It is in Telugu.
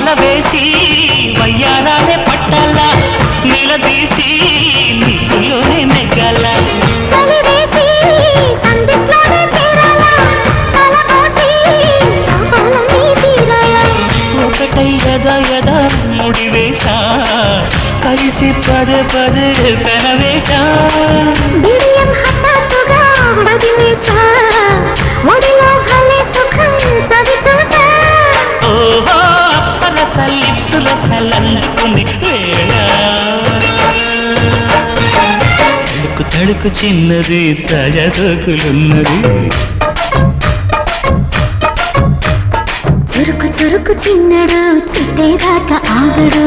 వల వేసి వయ్యారాలే పట్టాల నిలదీసి నీకులోనే నెగ్గాల ఒకటై యదా యదా ముడివేశ కలిసి పదే పదే పెనవేశ ఓహో అప్సరస లిప్సుల సలందుకుని తడుకు తడుకు చిన్నది తాజా సోకులున్నది చురుకు చురుకు చిన్నడు చిట్టేదాకా ఆగడు